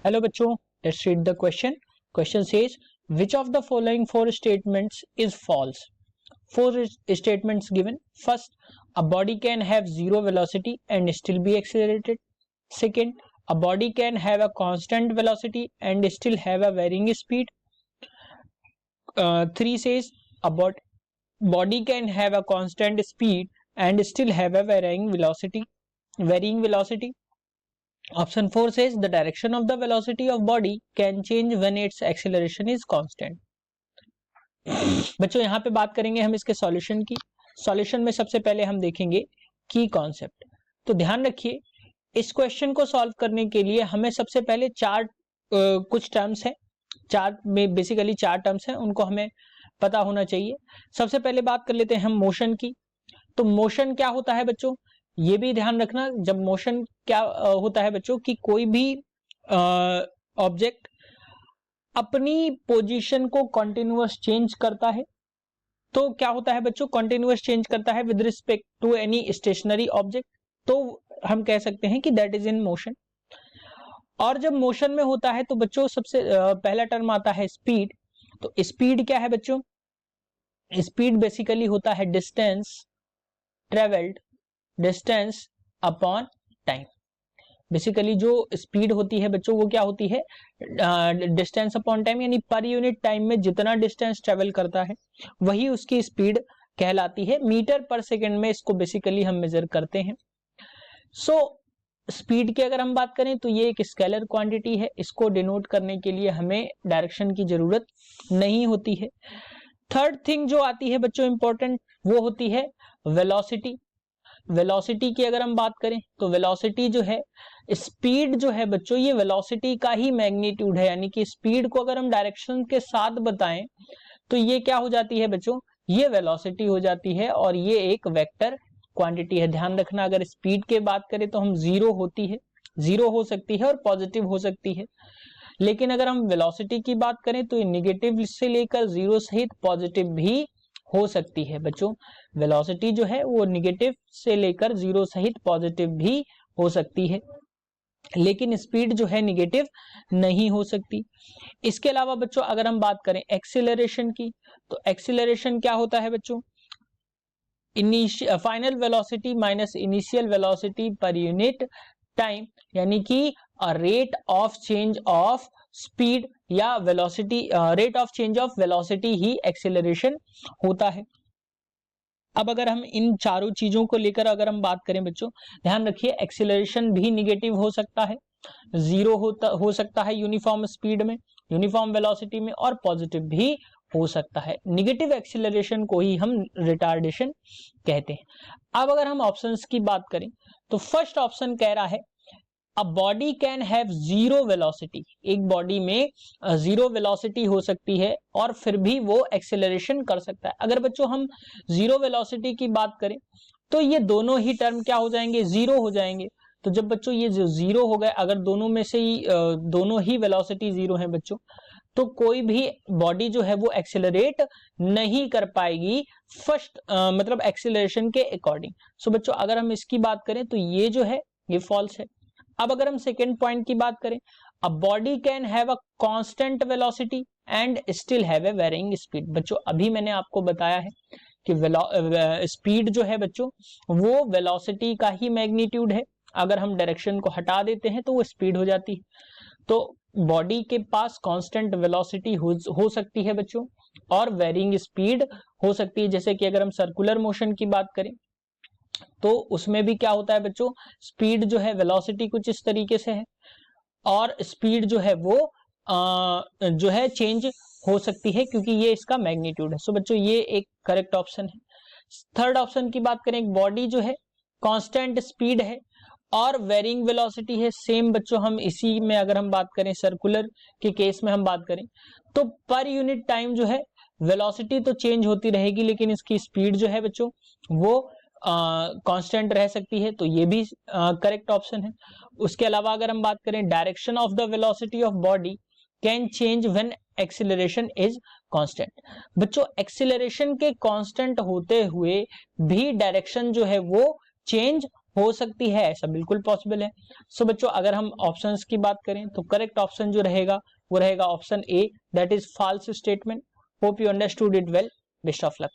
Hello बच्चों, let's read the question. Question says, which of the following four statements is false? Four statements given. First, a body can have zero velocity and still be accelerated. Second, a body can have a constant velocity and still have a varying speed. 3 says, a body can have a constant speed and still have a varying velocity. Option 4 says the direction of the velocity of body can change when its acceleration is constant. बच्चों यहाँ पे बात करेंगे हम इसके solution की. Solution में सबसे पहले हम देखेंगे की कॉन्सेप्ट. तो ध्यान रखिए, इस क्वेश्चन को सॉल्व करने के लिए हमें सबसे पहले कुछ टर्म्स है, चार में बेसिकली 4 टर्म्स हैं, उनको हमें पता होना चाहिए. सबसे पहले बात कर लेते हैं हम मोशन की. तो मोशन क्या होता है बच्चों, ये भी ध्यान रखना. जब मोशन क्या होता है बच्चों कि कोई भी ऑब्जेक्ट अपनी पोजीशन को कॉन्टिन्यूअस चेंज करता है. तो क्या होता है बच्चों, कॉन्टिन्यूअस चेंज करता है with respect to any stationary object, तो हम कह सकते हैं कि दैट इज इन मोशन. और जब मोशन में होता है तो बच्चों सबसे पहला टर्म आता है स्पीड. तो स्पीड क्या है बच्चों, स्पीड बेसिकली होता है distance travelled, distance upon time. Basically जो स्पीड होती है बच्चों वो क्या होती है, डिस्टेंस अपॉन टाइम, यानी पर यूनिट टाइम में जितना डिस्टेंस ट्रेवल करता है वही उसकी स्पीड कहलाती है. मीटर पर सेकंड में इसको बेसिकली हम मेजर करते हैं. सो स्पीड की अगर हम बात करें तो ये एक स्केलर क्वांटिटी है. इसको डिनोट करने के लिए हमें डायरेक्शन की जरूरत नहीं होती है. थर्ड थिंग जो आती है बच्चों इंपॉर्टेंट, वो होती है वेलोसिटी. वेलोसिटी की अगर हम बात करें तो वेलोसिटी जो है, स्पीड जो है बच्चों, ये वेलोसिटी का ही मैग्नीट्यूड है. यानी कि स्पीड को अगर हम डायरेक्शन के साथ बताएं तो ये क्या हो जाती है बच्चों, ये वेलोसिटी हो जाती है और ये एक वेक्टर क्वांटिटी है. ध्यान रखना, अगर स्पीड की बात करें तो हम जीरो हो सकती है और पॉजिटिव हो सकती है. लेकिन अगर हम वेलोसिटी की बात करें तो ये निगेटिव से लेकर जीरो सहित पॉजिटिव भी हो सकती है. बच्चों वेलोसिटी जो है वो निगेटिव से लेकर जीरो सहित पॉजिटिव भी हो सकती है, लेकिन स्पीड जो है निगेटिव नहीं हो सकती. इसके अलावा बच्चों अगर हम बात करें एक्सीलरेशन की, तो एक्सीलरेशन क्या होता है बच्चों, final velocity minus initial velocity per unit time, यानी कि rate of change of speed या velocity, rate of change of velocity ही एक्सीलरेशन होता है. अब अगर हम इन चारों चीजों को लेकर अगर हम बात करें बच्चों, ध्यान रखिए एक्सीलरेशन भी निगेटिव हो सकता है, जीरो हो सकता है यूनिफॉर्म स्पीड में, यूनिफॉर्म वेलोसिटी में, और पॉजिटिव भी हो सकता है. निगेटिव एक्सीलरेशन को ही हम रिटार्डेशन कहते हैं. अब अगर हम ऑप्शंस की बात करें तो फर्स्ट ऑप्शन कह रहा है अ body can have zero velocity. एक बॉडी में जीरो वेलोसिटी हो सकती है और फिर भी वो एक्सेलरेशन कर सकता है. अगर बच्चों हम जीरो वेलोसिटी की बात करें तो ये दोनों ही टर्म क्या हो जाएंगे, जीरो हो जाएंगे. तो जब बच्चों ये जो जीरो हो गए, अगर दोनों में से ही दोनों ही वेलोसिटी जीरो है बच्चों, तो कोई भी बॉडी जो है वो एक्सेलरेट नहीं कर पाएगी फर्स्ट मतलब एक्सेलरेशन के अकॉर्डिंग. सो बच्चों अगर हम इसकी बात करें तो ये जो है ये फॉल्स है. अब अगर हम सेकेंड पॉइंट की बात करें, a body can have a constant velocity and still have a varying speed. बच्चों अभी मैंने आपको बताया है कि स्पीड जो है बच्चों वो वेलोसिटी का ही मैग्नीट्यूड है. अगर हम डायरेक्शन को हटा देते हैं तो वो स्पीड हो जाती है. तो बॉडी के पास कांस्टेंट वेलोसिटी हो सकती है बच्चों और वेरिंग स्पीड हो सकती है. जैसे कि अगर हम सर्कुलर मोशन की बात करें तो उसमें भी क्या होता है बच्चों, स्पीड जो है वेलोसिटी कुछ इस तरीके से है और स्पीड जो है वो जो है चेंज हो सकती है क्योंकि ये इसका मैग्नीट्यूड है. सो बच्चों ये एक करेक्ट ऑप्शन है. थर्ड ऑप्शन की बात करें, एक बॉडी जो है कांस्टेंट स्पीड है और वेरिंग वेलोसिटी है. सेम बच्चों हम इसी में अगर हम बात करें सर्कुलर के केस में हम बात करें तो पर यूनिट टाइम जो है वेलोसिटी तो चेंज होती रहेगी लेकिन इसकी स्पीड जो है बच्चों वो कांस्टेंट रह सकती है. तो ये भी करेक्ट ऑप्शन है. उसके अलावा अगर हम बात करें direction of the velocity of body can change when acceleration is constant. बच्चों एक्सीलरेशन के कांस्टेंट होते हुए भी डायरेक्शन जो है वो चेंज हो सकती है, ऐसा बिल्कुल पॉसिबल है। सो बच्चों अगर हम ऑप्शंस की बात करें तो करेक्ट ऑप्शन जो रहेगा वो रहेगा option A, that is false statement. Hope you understood it well. Best of luck.